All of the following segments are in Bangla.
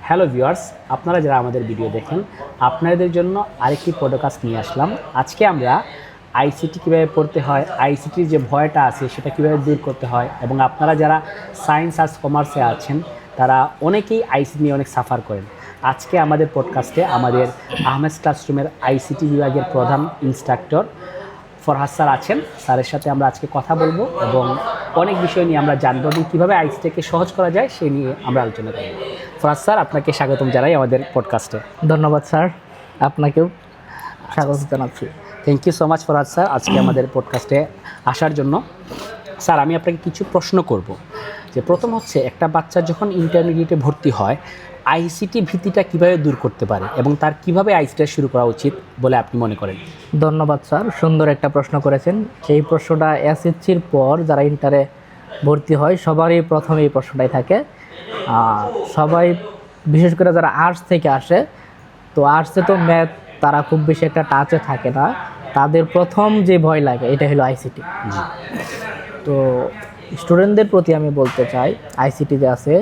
হ্যালো ভিউয়ার্স, আপনারা যারা আমাদের ভিডিও দেখেন আপনাদের জন্য আরেকটি পডকাস্ট নিয়ে আসলাম। আজকে আমরা আইসিটি কীভাবে পড়তে হয়, আইসিটির যে ভয়টা আছে সেটা কীভাবে দূর করতে হয়, এবং আপনারা যারা সায়েন্স আর্টস কমার্সে আছেন তারা অনেকেই আইসিটি নিয়ে অনেক সাফার করেন। আজকে আমাদের পডকাস্টে আমাদের আহমেদ ক্লাসরুমের আইসিটি বিভাগের প্রধান ইনস্ট্রাক্টর ফরহাদ স্যার আছেন। স্যারের সাথে আমরা আজকে কথা বলবো এবং অনেক বিষয় নিয়ে আমরা জানবো এবং কীভাবে আইসিটিকে সহজ করা যায় সেই নিয়ে আমরা আলোচনা করব। ফরহাদ স্যার, আপনাকে স্বাগতম জানাই আমাদের পডকাস্টে। ধন্যবাদ স্যার, আপনাকেও স্বাগত জানাচ্ছি। Thank you so much Farhad sir আজকে আমাদের পডকাস্টে আসার জন্য। স্যার, আমি আপনাকে কিছু প্রশ্ন করব। যে প্রথম হচ্ছে, একটা বাচ্চা যখন ইন্টারমিডিয়েটে ভর্তি হয় আইসিটি ভীতিটা কীভাবে দূর করতে পারে এবং তার কীভাবে আইসিটি শুরু করা উচিত বলে আপনি মনে করেন? ধন্যবাদ স্যার, সুন্দর একটা প্রশ্ন করেছেন। এই প্রশ্নটা এসএসসির পর যারা ইন্টারে ভর্তি হয় সবারই প্রথমে এই প্রশ্নটাই থাকে। সবাই বিশেষ করে যারা আর্টস থেকে আসে, তো আর্টসে তো ম্যাথ তারা খুব বেশি একটা টাচে থাকে না, তাদের প্রথম যে ভয় লাগে এটা হলো আইসিটি। তো স্টুডেন্টদের প্রতি আমি বলতে চাই, আইসিটি যে আছে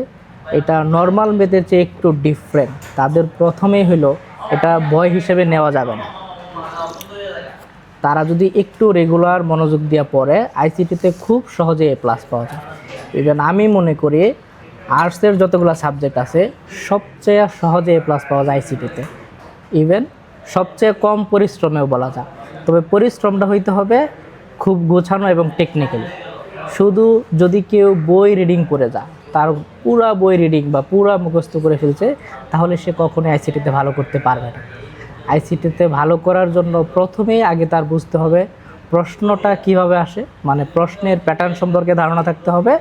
এটা নর্মাল ম্যাথের চেয়ে একটু ডিফারেন্ট। তাদের প্রথমেই হলো এটা ভয় হিসেবে নেওয়া যাবে না। তারা যদি একটু রেগুলার মনোযোগ দিয়ে পড়ে আইসিটিতে খুব সহজে এ প্লাস পাওয়া যায়। ইভেন আমি মনে করি আর্টসের যতগুলো সাবজেক্ট আছে সবচেয়ে সহজে এ প্লাস পাওয়া যায় আইসিটিতে। ইভেন সবচেয়ে কম পরিশ্রমেও বলা যায়। তবে পরিশ্রমটা হইতে হবে খুব গোছানো এবং টেকনিক্যালি। শুধু যদি কেউ বই রিডিং করে যায়, তার পুরা বই রিডিং বা পুরা মুখস্থ করে ফেলছে, তাহলে সে কখনোই আইসিটিতে ভালো করতে পারবে না। আইসিটিতে ভালো করার জন্য প্রথমেই আগে তার বুঝতে হবে প্রশ্নটা কিভাবে আসে, মানে প্রশ্নের প্যাটার্ন সম্পর্কে ধারণা থাকতে হবে।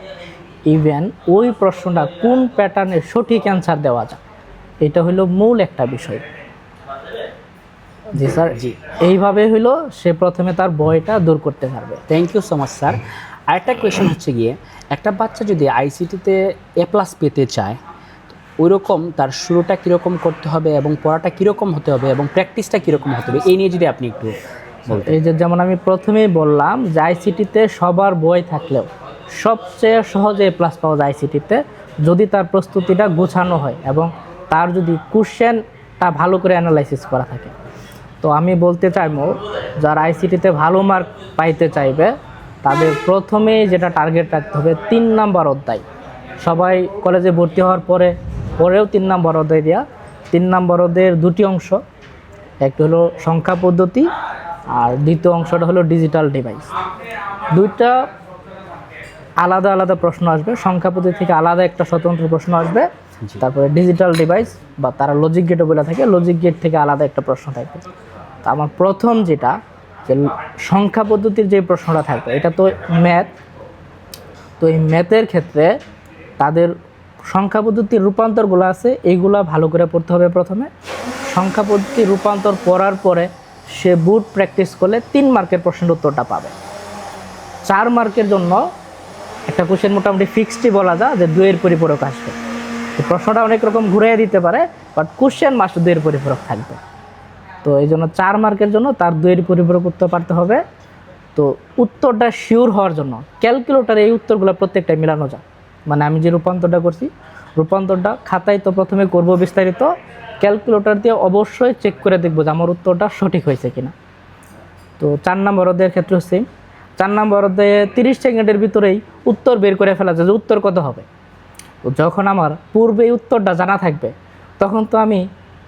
ইভেন ওই প্রশ্নটা কোন প্যাটার্নের সঠিক অ্যান্সার দেওয়া যায়, এটা হলো মূল একটা বিষয়। জি স্যার, জি, এইভাবে হলো সে প্রথমে তার ভয়টা দূর করতে পারবে। Thank you so much sir. আরেকটা কোয়েশন হচ্ছে গিয়ে, একটা বাচ্চা যদি আইসিটিতে এ প্লাস পেতে চায়, ওই রকম তার শুরুটা কীরকম করতে হবে এবং পড়াটা কীরকম হতে হবে এবং প্র্যাকটিসটা কীরকম হতে হবে, এই নিয়ে যদি আপনি একটু বলতেন। এই যে যেমন আমি প্রথমেই বললাম যে আইসিটিতে সবার বই থাকলেও সবচেয়ে সহজে এ প্লাস পাওয়া যায় আইসিটিতে, যদি তার প্রস্তুতিটা গোছানো হয় এবং তার যদি কোশ্চেনটা ভালো করে অ্যানালাইসিস করা থাকে। তো আমি বলতে চাইবো যারা আইসিটিতে ভালো মার্ক পাইতে চাইবে তাদের প্রথমেই যেটা টার্গেট রাখতে হবে 3 নাম্বার অধ্যায়। সবাই কলেজে ভর্তি হওয়ার পরেও 3 নাম্বার অধ্যায় দেওয়া। 3 নাম্বার অধ্যায়ের দুটি অংশ, একটা হলো সংখ্যা পদ্ধতি আর দ্বিতীয় অংশটা হলো ডিজিটাল ডিভাইস। দুইটা আলাদা আলাদা প্রশ্ন আসবে। সংখ্যা পদ্ধতি থেকে আলাদা একটা স্বতন্ত্র প্রশ্ন আসবে, তারপরে ডিজিটাল ডিভাইস বা তারা লজিক গেটও বলে থাকে, লজিক গেট থেকে আলাদা একটা প্রশ্ন থাকবে। তো আমার প্রথম যেটা যে সংখ্যা পদ্ধতির যে প্রশ্নটা থাকবে এটা তো ম্যাথ। তো এই ম্যাথের ক্ষেত্রে তাদের সংখ্যা পদ্ধতির রূপান্তরগুলো আছে, এইগুলা ভালো করে পড়তে হবে প্রথমে। সংখ্যা পদ্ধতির রূপান্তর পড়ার পরে সে বুট প্র্যাকটিস করলে 3 মার্কের প্রশ্নের উত্তরটা পাবে। 4 মার্কের জন্য একটা কোশ্চেন মোটামুটি ফিক্সডই বলা যায় যে 2 এর পরিপূরক আসবে। এই প্রশ্নটা অনেক রকম ঘুরিয়ে দিতে পারে, বাট কোশ্চেন মাস্ট 2 এর পরিপূরক থাকবে। তো এই জন্য 4 মার্কের জন্য তার 2 এর পরিপূরক উত্তর পারতে হবে। তো উত্তরটা শিওর হওয়ার জন্য ক্যালকুলেটারে এই উত্তরগুলো প্রত্যেকটা মিলানো যায়। মানে আমি যে রূপান্তরটা করছি, রূপান্তরটা খাতায় তো প্রথমে করব বিস্তারিত, ক্যালকুলেটর দিয়ে অবশ্যই চেক করে দেখবো যে আমার উত্তরটা সঠিক হয়েছে কিনা। তো 4 নম্বর অধ্যায়ের ক্ষেত্রে সেম। 4 নম্বর অধ্যায়ে 30 সেকেন্ডের ভিতরেই উত্তর বের করে ফেলা যায় যে উত্তর কত হবে। তো যখন আমার পূর্বে উত্তরটা জানা থাকবে তখন তো আমি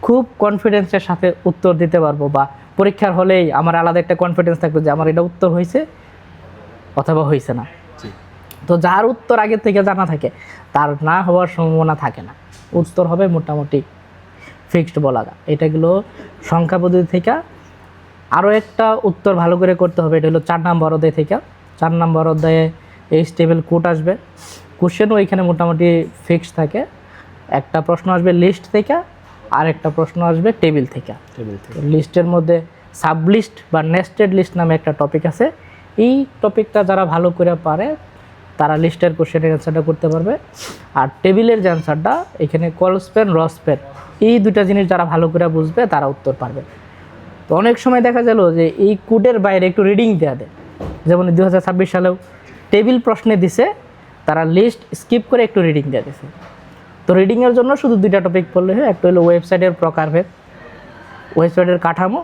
খুব কনফিডেন্সের সাথে উত্তর দিতে পারবো, বা পরীক্ষার হলেই আমার আলাদা একটা কনফিডেন্স থাকবে যে আমার এটা উত্তর হয়েছে অথবা হয়েছে না। তো যার উত্তর আগে থেকে জানা থাকে তার না হওয়ার সম্ভাবনা থাকে না, উত্তর হবে মোটামুটি ফিক্সড বলা যায়। এটা গেলো সংখ্যা পদ্ধতি থেকে। আরও একটা উত্তর ভালো করে করতে হবে, এটা হলো 4 নম্বর অধ্যায় থেকে। 4 নম্বর অধ্যায়ে HTML কোড আসবে। কোশ্চেনও এখানে মোটামুটি ফিক্সড থাকে। একটা প্রশ্ন আসবে লিস্ট থেকে আর একটা প্রশ্ন আসবে টেবিল থেকে। লিস্টের মধ্যে সাবলিস্ট বা নেস্টেড লিস্ট নামে একটা টপিক আছে। এই টপিকটা যারা ভালো করে পারে তারা লিস্টের কোশ্চেনের অ্যান্সারটা করতে পারবে। আর টেবিলের যে অ্যান্সারটা এখানে কলস্পেন রসপেন এই দুটা জিনিস যারা ভালো করে বুঝবে তারা উত্তর পারবে। তো অনেক সময় দেখা গেল যে এই কোডের বাইরে একটু রিডিং দেওয়া দেয়, যেমন 2026 সালেও টেবিল প্রশ্নে দিছে, তারা লিস্ট স্কিপ করে একটু রিডিং দিয়ে দিছে। তো রিডিংয়ের জন্য শুধু 2টা টপিক পড়লে হয়, একটা হলো ওয়েবসাইটের প্রকারভেদ, ওয়েবসাইটের কাঠামো,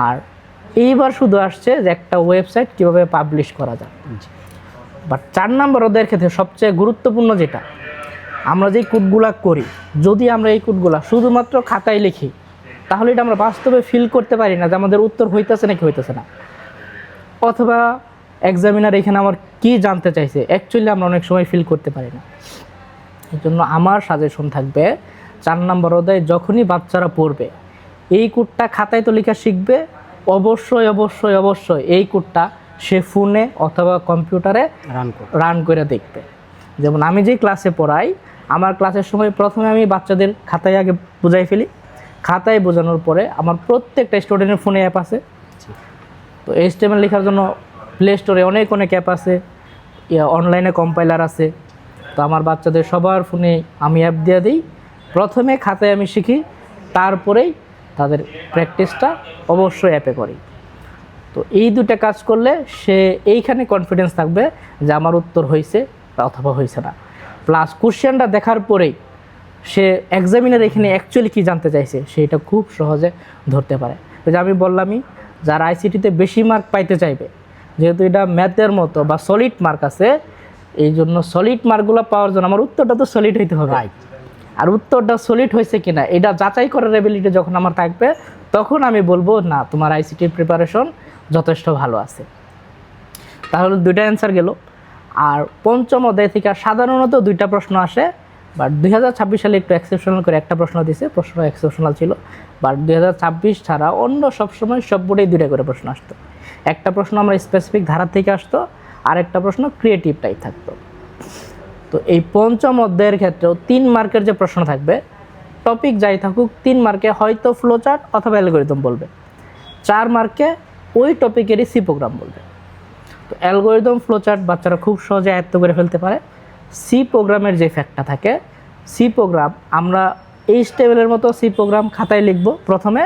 আর এইবার শুধু আসছে যে একটা ওয়েবসাইট কীভাবে পাবলিশ করা যায়। বাট 4 নম্বর অধ্যায়ের ক্ষেত্রে সবচেয়ে গুরুত্বপূর্ণ যেটা, আমরা যেই কোডগুলা করি, যদি আমরা এই কোডগুলা শুধুমাত্র খাতায় লিখি তাহলে এটা আমরা বাস্তবে ফিল করতে পারি না যে আমাদের উত্তর হইতেছে নাকি হইতেছে না, অথবা এক্সামিনার এখানে আমার কি জানতে চাইছে অ্যাকচুয়ালি আমরা অনেক সময় ফিল করতে পারি না। এই জন্য আমার সাজেশন থাকবে 4 নম্বর অধ্যায় যখনই বাচ্চারা পড়বে এই কোডটা খাতায় তো লেখা শিখবে, অবশ্যই অবশ্যই অবশ্যই এই কোডটা সে ফোনে অথবা কম্পিউটারে রান করে দেখবে। যেমন আমি যেই ক্লাসে পড়াই, আমার ক্লাসের সময় প্রথমে আমি বাচ্চাদের খাতায় আগে বুঝাই ফেলি, খাতায় বোঝানোর পরে আমার প্রত্যেকটা স্টুডেন্টের ফোনে অ্যাপ আছে। তো HTML লেখার জন্য প্লে স্টোরে অনেক অ্যাপ আছে, অনলাইনে কম্পাইলার আছে। তো আমার বাচ্চাদের সবার ফোনে আমি অ্যাপ দিয়ে দিই, প্রথমে খাতায় আমি শিখি, তারপরেই তাদের প্র্যাকটিসটা অবশ্যই অ্যাপে করি। তো এই 2টা কাজ করলে সে এইখানে কনফিডেন্স থাকবে যে আমার উত্তর হয়েছে অথবা হয়েছে না। প্লাস কোশ্চেনটা দেখার পরেই সে এক্সামিনার এখানে অ্যাকচুয়ালি কী জানতে চাইছে সেটা খুব সহজে ধরতে পারে। তো যে আমি বললামই, যারা আইসিটিতে বেশি মার্ক পাইতে চাইবে, যেহেতু এটা ম্যাথের মতো বা সলিড মার্ক আছে, এই জন্য সলিড মার্কগুলো পাওয়ার জন্য আমার উত্তরটা তো সলিড হইতে হবে। আর উত্তরটা সলিড হয়েছে কিনা এটা যাচাই করার এবিলিটি যখন আমার থাকবে, তখন আমি বলবো না তোমার আইসিটির প্রিপারেশন যথেষ্ট ভালো আছে। তাহলে 2টা অ্যান্সার গেল। আর 5ম অধ্যায় থেকে সাধারণত 2টা প্রশ্ন আসে, বাট 2026 সালে একটু এক্সেপশনাল করে একটা প্রশ্ন দিয়েছে, প্রশ্নটা এক্সেপশনাল ছিল। বাট 2026 ছাড়া অন্য সবসময় সব বোর্ডেই 2টা করে প্রশ্ন আসতো। একটা প্রশ্ন আমরা স্পেসিফিক ধারা থেকে আসতো, আর একটা প্রশ্ন ক্রিয়েটিভ টাইপ থাকতো। তো এই 5ম অধ্যায়ের ক্ষেত্রেও 3 মার্কের যে প্রশ্ন থাকবে, টপিক যাই থাকুক 3 মার্কে হয়তো ফ্লোচার্ট অথবা অ্যালগরিদম বলবে, 4 মার্কে ওই টপিকেরই সি প্রোগ্রাম বলবে। তো অ্যালগরিদম ফ্লোচার্ট বাচ্চারা খুব সহজে আয়ত্ত করে ফেলতে পারে। সি প্রোগ্রামের যে ফ্যাক্টটা থাকে, সি প্রোগ্রাম আমরা HTML-এর মতো সি প্রোগ্রাম খাতায় লিখব। প্রথমে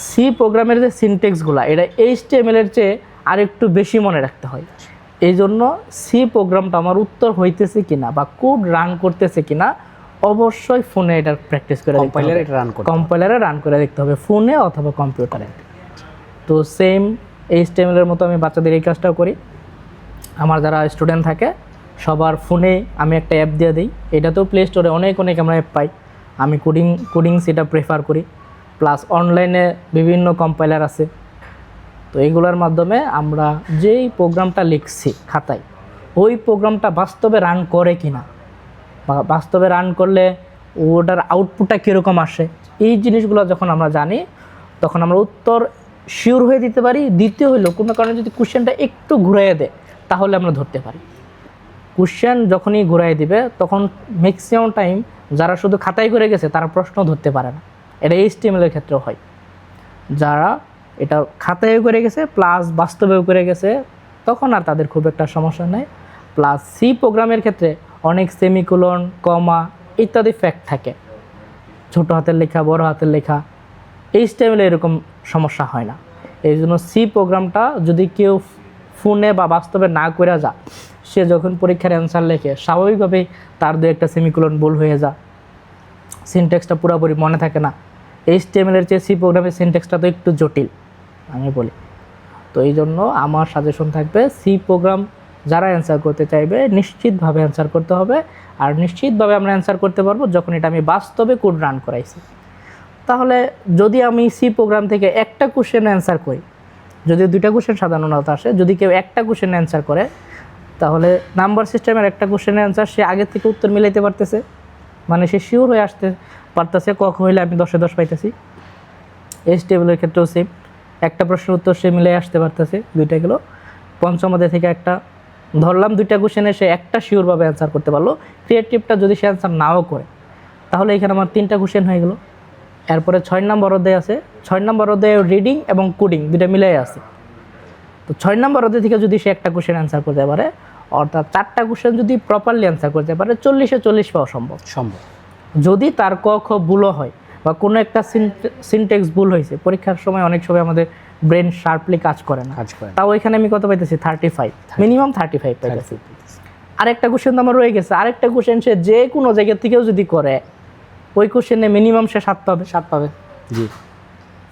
সি প্রোগ্রামের যে সিনটেক্সগুলো, এটা HTML-এর চেয়ে আর একটু বেশি মনে রাখতে হয়। এই জন্য সি প্রোগ্রামটা আমার উত্তর হইতেছে কিনা বা কোড রান করতেছে কিনা অবশ্যই ফোনে এটার প্র্যাকটিস করে কম্পাইলারে রান করে দেখতে হবে, ফোনে অথবা কম্পিউটারে। তো সেম HTML-এর মতো আমি বাচ্চাদের এই কাজটাও করি। আমার যারা স্টুডেন্ট থাকে সবার ফোনে আমি একটা অ্যাপ দিয়ে দিই, এটাতেও প্লে স্টোরে অনেক আমরা অ্যাপ পাই, আমি কোডিং সেটা প্রেফার করি। প্লাস অনলাইনে বিভিন্ন কম্পাইলার আছে। তো এইগুলোর মাধ্যমে আমরা যেই প্রোগ্রামটা লিখছি খাতায়, ওই প্রোগ্রামটা বাস্তবে রান করে কিনা বা বাস্তবে রান করলে ওটার আউটপুটটা কীরকম আসে, এই জিনিসগুলো যখন আমরা জানি তখন আমরা উত্তর শিওর হয়ে দিতে পারি। দ্বিতীয় হলো কোনো কারণে যদি কোশ্চেনটা একটু ঘুরাইয়ে দেয় তাহলে আমরা ধরতে পারি। কোশ্চেন যখনই ঘুরাই দিবে তখন ম্যাক্সিমাম টাইম যারা শুধু খাতায় করে গেছে তারা প্রশ্ন ধরতে পারে না। এটা HTML-এর ক্ষেত্রেও হয়, যারা এটা খাতায়ও করে গেছে প্লাস বাস্তবেও করে গেছে তখন আর তাদের খুব একটা সমস্যা নেই। প্লাস সি প্রোগ্রামের ক্ষেত্রে অনেক সেমিকোলন, কমা ইত্যাদি ফ্যাক্ট থাকে, ছোটো হাতের লেখা, বড় হাতের লেখা। HTML-এ এরকম সমস্যা হয় না। এই জন্য সি প্রোগ্রামটা যদি কেউ ফোনে বা বাস্তবে না করে যা, সে যখন পরীক্ষার অ্যান্সার লেখে স্বাভাবিকভাবেই তার 2-একটা সেমিকোলন ভুল হয়ে যা, সিনট্যাক্সটা পুরোপুরি মনে থাকে না। HTML-এর চেয়ে সি প্রোগ্রামের সিনট্যাক্সটা তো একটু জটিল আমি বলি। তো এই জন্য আমার সাজেশন থাকবে সি প্রোগ্রাম যারা অ্যান্সার করতে চাইবে নিশ্চিতভাবে অ্যান্সার করতে হবে। আর নিশ্চিতভাবে আমরা অ্যান্সার করতে পারবো যখন এটা আমি বাস্তবে কোড রান করাইছি। তাহলে যদি আমি সি প্রোগ্রাম থেকে একটা কোশ্চেন অ্যান্সার করি, যদি 2টা কোশ্চেন সাধারণত আসে, যদি কেউ একটা কোশ্চেন অ্যান্সার করে তাহলে নাম্বার সিস্টেমের একটা কোশ্চেনের অ্যান্সার সে আগে থেকে উত্তর মিলাইতে পারতেছে, মানে সে শিওর হয়ে আসতে পারতেছে ক হইলে আমি 10-এ 10 পাইতেছি। HTML-এর ক্ষেত্রেও সেম, একটা প্রশ্নের উত্তর সে মিলাই আসতে পারতেছে। 2টা গেল। 5ম অধ্যায় থেকে একটা ধরলাম 2টা কোশ্চেনে সে একটা শিওরভাবে অ্যান্সার করতে পারলো। ক্রিয়েটিভটা যদি সে অ্যান্সার নাও করে তাহলে এখানে আমার 3টা কোশ্চেন হয়ে গেল। এরপরে 6 নম্বর অধ্যায় আছে, 6 নম্বর অধ্যায়ে রিডিং এবং কোডিং 2টা মিলাই আছে। তো 6 নম্বর অধ্যায় থেকে যদি সে একটা কোশ্চেন অ্যান্সার করতে পারে, অর্থাৎ 4টা কোশ্চেন যদি প্রপারলি অ্যান্সার করতে পারে, 40-এ 40 পাওয়া সম্ভব। যদি তার ক খ ভুলও হয় বা কোনো একটা সিনটেক্স ভুল হয়েছে, পরীক্ষার সময় অনেক সময় আমাদের ব্রেন শার্পলি কাজ করে না, তাও এখানে আমি কত পাইতেছি 35, মিনিমাম 35 পাইতেছি। আরেকটা কোশ্চেন তো আমার রয়ে গেছে, আরেকটা কোশ্চেন সে যে কোনো জায়গা থেকেও যদি করে ওই কোশ্চেনে মিনিমাম সে 7 পাবে। 7 পাবে, জি।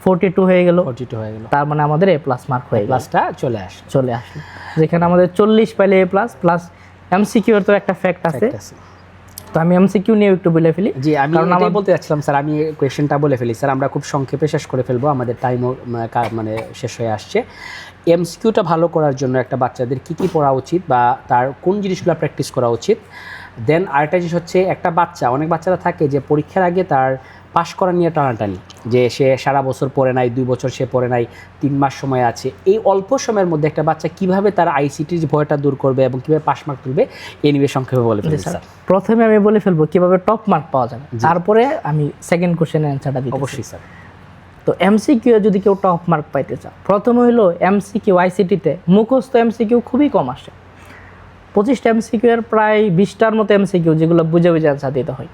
42 হয়ে গেল, 42 হয়ে গেল, তার মানে আমাদের A+ মার্ক হয়ে গেল, প্লাসটা চলে আসে। যেখানে আমাদের 40 পাইলে A+, প্লাস এমসিকিউ এর তো একটা ফ্যাক্ট আছে। তো আমি এমসিকিউ নিয়ে একটু বলে ফেলি। জি, আমি এটাই বলতে যাচ্ছিলাম স্যার, আমি কোয়েশ্চেনটা বলে ফেলি স্যার, আমরা খুব সংক্ষেপে শেষ করে ফেলবো, আমাদের টাইমও মানে শেষ হয়ে আসছে। এমসিকিউটা ভালো করার জন্য একটা বাচ্চাদের কী কী পড়া উচিত বা তার কোন জিনিসগুলো প্র্যাকটিস করা উচিত। দেন আরেকটা জিনিস হচ্ছে, একটা বাচ্চা, অনেক বাচ্চারা থাকে যে পরীক্ষার আগে তার পাশ করা নিয়ে টানাটানি, যে সে সারা বছর পড়ে নাই, 2 বছর সে পড়ে নাই, 3 মাস সময় আছে। এই অল্প সময়ের মধ্যে একটা বাচ্চা কিভাবে তার আইসিটির ভয়টা দূর করবে এবং কীভাবে পাশ মার্ক তুলবে, এই নিয়ে সংক্ষেপে বলে ফেলবো স্যার। প্রথমে আমি বলে ফেলবো কিভাবে টপ মার্ক পাওয়া যাবে, তারপরে আমি সেকেন্ড কোশ্চেনের অ্যান্সারটা দিই। অবশ্যই স্যার। তো এমসিকিউ যদি কেউ টপ মার্ক পাইতে চায়, প্রথমে হলো এমসিকিউ আইসিটিতে মুখস্থ এমসিকিউ খুবই কম আসে। 25টা এমসিকিউ এর প্রায় 20টার মতো এমসিকিউ যেগুলো বুঝে বুঝে অ্যান্সার দিতে হয়।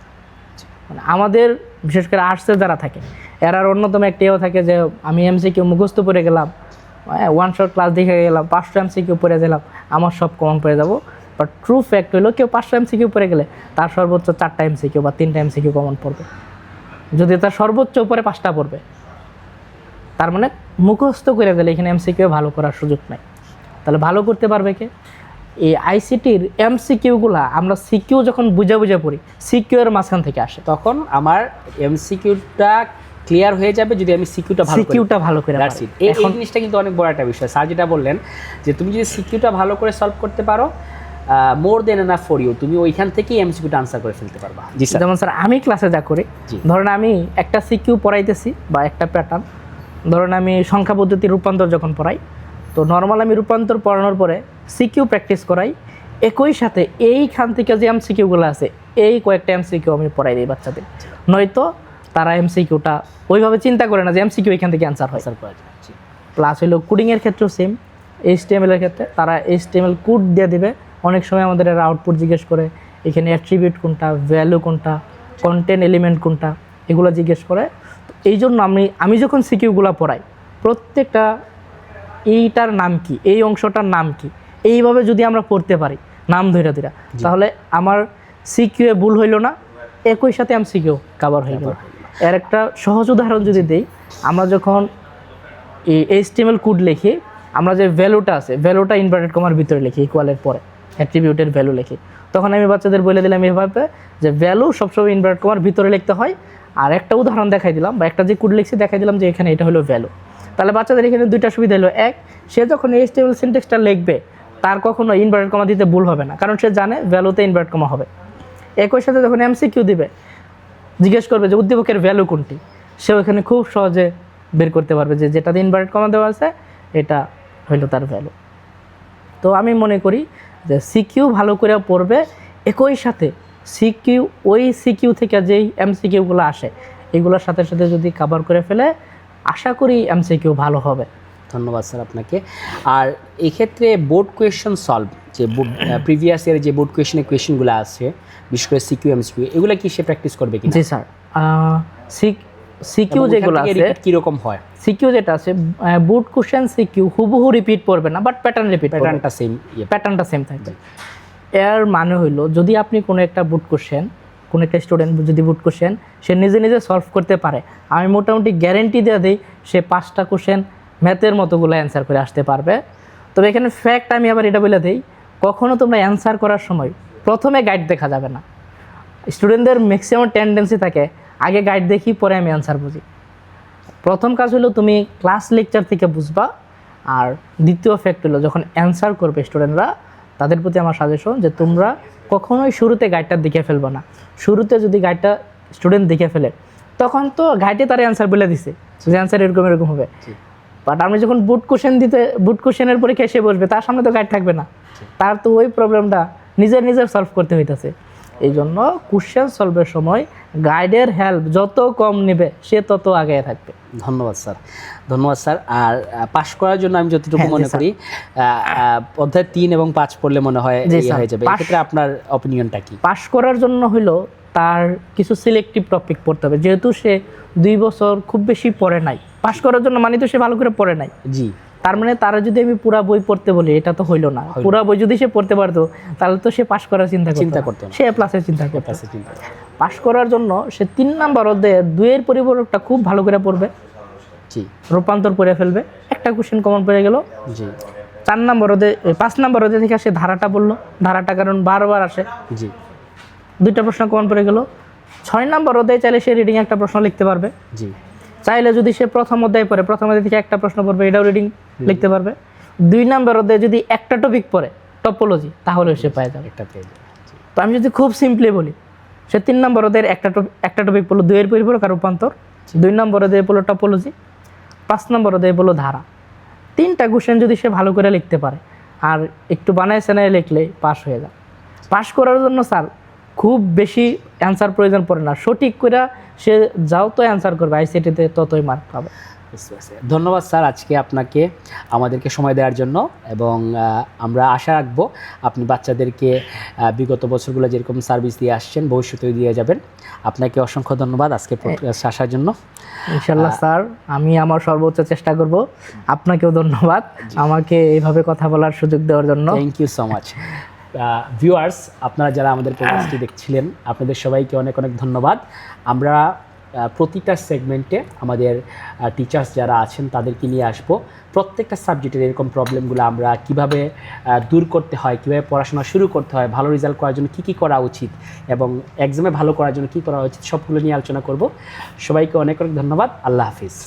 মানে আমাদের বিশেষ করে আর্টসে যারা থাকে এরার অন্যতম একটিও থাকে যে আমি এমসিকিউ মুখস্থ পড়ে গেলাম, 1 শট ক্লাস দেখে গেলাম, 500 এমসিকিউ পড়ে গেলাম, আমার সব কমন পড়ে যাবো। বাট ট্রু ফ্যাক্ট হলো কেউ 500 এমসিকিউ পড়ে গেলে তার সর্বোচ্চ 4টা এমসিকিউ বা 3টা এমসিকিউ কমন পড়বে, যদি তার সর্বোচ্চ উপরে 5টা পড়বে। তার মানে মুখস্থ করে গেলে এখানে এমসিকিউ ভালো করার সুযোগ নাই। তাহলে ভালো করতে পারবে কে? এই আইসিটির এমসিকিউগুলা আমরা সিকিউ যখন বুঝে বুঝে পড়ি, সিকিউ এর মাঝখান থেকে আসে, তখন আমার এমসিকিউটা ক্লিয়ার হয়ে যাবে যদি আমি সিকিউটা ভালো করে পারি। এই জিনিসটা কিন্তু অনেক বড় একটা বিষয়। স্যার যেটা বললেন যে তুমি যদি সিকিউটা ভালো করে সলভ করতে পারো, মোর দেন এনাফ ফর ইউ, তুমি ওইখান থেকেই এমসিকিউটা আনসার করে ফেলতে পারবা। জি স্যার। যেমন স্যার আমি ক্লাসে যা করি, ধরেন আমি একটা সিকিউ পড়াইতেছি বা একটা প্যাটার্ন, ধরেন আমি সংখ্যা পদ্ধতি রূপান্তর যখন পড়াই, তো নর্মাল আমি রূপান্তর পড়ানোর পরে সিকিউ প্র্যাকটিস করাই, একই সাথে এইখান থেকে যে এমসিকিউগুলো আছে এই কয়েকটা এমসিকিউ আমি পড়াই দিই বাচ্চাদের, নয়তো তারা এমসিকিউটা ওইভাবে চিন্তা করে না যে এমসিকিউ এখান থেকে অ্যান্সার হয়। প্লাস হলো কোডিংয়ের ক্ষেত্রেও সেম, HTML এর ক্ষেত্রে তারা HTML কোড দিয়ে দেবে, অনেক সময় আমাদের এরা আউটপুট জিজ্ঞেস করে, এখানে অ্যাট্রিবিউট কোনটা, ভ্যালু কোনটা, কন্টেন্ট এলিমেন্ট কোনটা, এগুলো জিজ্ঞেস করে। এই জন্য আমি যখন সিকিউগুলো পড়াই, প্রত্যেকটা এইটার নাম কি, এই অংশটার নাম কি, এইভাবে যদি আমরা পড়তে পারি নাম ধরে ধরে, তাহলে আমার সিকিউ এ ভুল হইল না, একই সাথে এমসিকিউ কভার হয়ে গেল। এর একটা সহজ উদাহরণ যদি দেই, আমরা যখন এই HTML কোড লিখি, আমরা যে ভ্যালুটা আছে, ভ্যালুটা ইনভার্টেড কমার ভিতরে লিখি, ইকুয়ালের পরে অ্যাট্রিবিউটের ভ্যালু লিখি, তখন আমি বাচ্চাদের বলে দিলাম এভাবে যে ভ্যালু সবসময় ইনভার্টেড কমার ভিতরে লিখতে হয়। আর একটা উদাহরণ দেখাই দিলাম, বা একটা যে কোড লিখছি দেখাই দিলাম যে এখানে এটা হলো ভ্যালু। তাহলে বাচ্চাদের এখানে দুইটা সুবিধা হলো, এক, সে যখন HTML সিনট্যাক্সটা লিখবে তার কখনো ইনভার্টেড কমা দিতে ভুল হবে না, কারণ সে জানে ভ্যালুতে ইনভার্টেড কমা হবে। একই সাথে যখন এমসিকিউ দিবে, জিজ্ঞেস করবে যে উদ্দীপকের ভ্যালু কোনটি, সে ওখানে খুব সহজে বের করতে পারবে যে যেটাতে ইনভার্টেড কমা দেওয়া আছে এটা হইলো তার ভ্যালু। তো আমি মনে করি যে সিকিউ ভালো করে পড়বে, একই সাথে সিকিউ, ওই সিকিউ থেকে যেই এমসিকিউগুলো আসে এগুলোর সাথে সাথে যদি কভার করে ফেলে, আশা করি এমসিকিউ ভালো হবে। ধন্যবাদ স্যার আপনাকে। আর এই ক্ষেত্রে বোর্ড কোয়েশ্চেন সলভ, যে প্রিভিয়াস ইয়ারে যে বোর্ড কোয়েশ্চেনগুলো আছে, বিশেষ করে সিকিউ এমসিকিউ, এগুলো কি সে প্র্যাকটিস করবে কিনা? জি স্যার, সিকিউ যেগুলো আছে কীরকম হয়, সিকিউ যেটা আছে বোর্ড কোশ্চেন সিকিউ হুবহু রিপিট পড়বে না, বাট প্যাটার্নটা সেম থাকবে। এর মানে হইলো, যদি আপনি কোনো একটা বোর্ড কোশ্চেন, কোনো একটা স্টুডেন্ট যদি বোর্ড কোশ্চেন সে নিজে নিজে সলভ করতে পারে, আমি মোটামুটি গ্যারেন্টি দিয়ে দিই সে 5টা কোশ্চেন ম্যাথের মতোগুলো অ্যান্সার করে আসতে পারবে। তবে এখানে ফ্যাক্ট আমি আবার এটা বলে দিই, কখনও তোমরা অ্যান্সার করার সময় প্রথমে গাইড দেখা যাবে না। স্টুডেন্টদের ম্যাক্সিমাম টেন্ডেন্সি থাকে আগে গাইড দেখি পরে আমি অ্যান্সার বুঝি। প্রথম কাজ হলো তুমি ক্লাস লেকচার থেকে বুঝবা, আর দ্বিতীয় ফ্যাক্ট হলো যখন অ্যান্সার করবে স্টুডেন্টরা, তাদের প্রতি আমার সাজেশন যে তোমরা কখনোই শুরুতে গাইডটা দেখে ফেলবে না। শুরুতে যদি গাইডটা স্টুডেন্ট দেখে ফেলে, তখন তো গাইডে তার অ্যান্সার বলে দিছে যে অ্যান্সার এরকম হবে, বাট আমি যখন বুট কোশ্চেনের পরীক্ষা এসে বসবে, তার সামনে তো গাইড থাকবে না, তার তো ওই প্রবলেমটা নিজের সলভ করতে হইতেছে। এই জন্য কোশ্চেন সলভের সময় গাইডের হেল্প যত কম নেবে সে তত আগে থাকবে। ধন্যবাদ স্যার। আর পাশ করার জন্য আমি যতটুকু মনে করি অধ্যায় 3 এবং 5 পড়লে মনে হয় হয়ে যাবে। এক্ষেত্রে আপনার অপিনিয়নটা কি? পাশ করার জন্য হলো তার কিছু সিলেক্টিভ টপিক পড়তে হবে, যেহেতু সে 2 বছর খুব বেশি পড়ে নাই। পাশ করার জন্য মানে তো সে ভালো করে পড়ে নাই। জি, তার মানে তারা যদি আমি পুরা বই পড়তে বলি, এটা তো হইলো না। পুরা বই যদি সে পড়তে পারতো তাহলে তো সে পাশ করার চিন্তা করতো না, সে এ প্লাসের চিন্তা করতো। পাশ করার জন্য সে 3 নাম্বার অধ্যায়ে 2 এর পরিপূরকটা খুব ভালো করে পড়বে, জি, রূপান্তর করে ফেলবে, একটা কোশ্চেন কমন পড়ে গেল। জি, 4 নাম্বার অধ্যায়ে 5 নাম্বার অধ্যায় থেকে সে ধারাটা বললো, ধারাটা কারণ বারবার আসে, জি, 2টা প্রশ্ন কমন পড়ে গেল। 6 নাম্বার অধ্যায়ে চাইলে সে রিডিং একটা প্রশ্ন লিখতে পারবে, জি, চাইলে যদি সে প্রথম অধ্যায় পড়ে প্রথম অধ্যায় থেকে একটা প্রশ্ন পড়বে, এটাও রিডিং লিখতে পারবে। 2 নাম্বার অধ্যায়ে যদি একটা টপিক পড়ে টপোলজি, তাহলে সে পেয়ে যাবে। একটা পেয়ে যাবে। তো আমি যদি খুব সিম্পলি বলি, সে 3 নাম্বার অধ্যায়ের একটা টপিক পড়লো 2 এর পরিপূরক আর রূপান্তর, 2 নাম্বার অধ্যায়ে পড়লো টপোলজি, 5 নাম্বার অধ্যায়ে পড়লো ধারা। 3টা কোশ্চেন যদি সে ভালো করে লিখতে পারে আর একটু বানায় সেনায় লিখলে পাস হয়ে যায়। পাস করার জন্য স্যার খুব বেশি অ্যান্সার প্রয়োজন পড়ে না, সঠিক করে সে যত অ্যান্সার করবে আইসিটিতে ততই মার্ক পাবে। বুঝতে পারছি। ধন্যবাদ স্যার আজকে আপনাকে আমাদেরকে সময় দেওয়ার জন্য, এবং আমরা আশা রাখবো আপনি বাচ্চাদেরকে বিগত বছরগুলো যেরকম সার্ভিস দিয়ে আসছেন ভবিষ্যতেও দিয়ে যাবেন। আপনাকে অসংখ্য ধন্যবাদ আজকে পডকাস্টে আসার জন্য। ইনশাল্লাহ স্যার, আমি আমার সর্বোচ্চ চেষ্টা করব। আপনাকেও ধন্যবাদ আমাকে এইভাবে কথা বলার সুযোগ দেওয়ার জন্য। Thank you so much. Viewers, আপনারা যারা আমাদের পডকাস্টটি দেখছিলেন, আপনাদের সবাইকে অনেক অনেক ধন্যবাদ। আমরা প্রতিটা সেগমেন্টে আমাদের টিচার্স যারা আছেন তাদেরকে নিয়ে আসবো। প্রত্যেকটা সাবজেক্টের এরকম প্রবলেমগুলো আমরা কিভাবে দূর করতে হয়, কীভাবে পড়াশোনা শুরু করতে হয়, ভালো রেজাল্ট করার জন্য কী কী করা উচিত এবং এক্সামে ভালো করার জন্য কী করা উচিত, সবগুলো নিয়ে আলোচনা করব। সবাইকে অনেক অনেক ধন্যবাদ। আল্লাহ হাফিজ।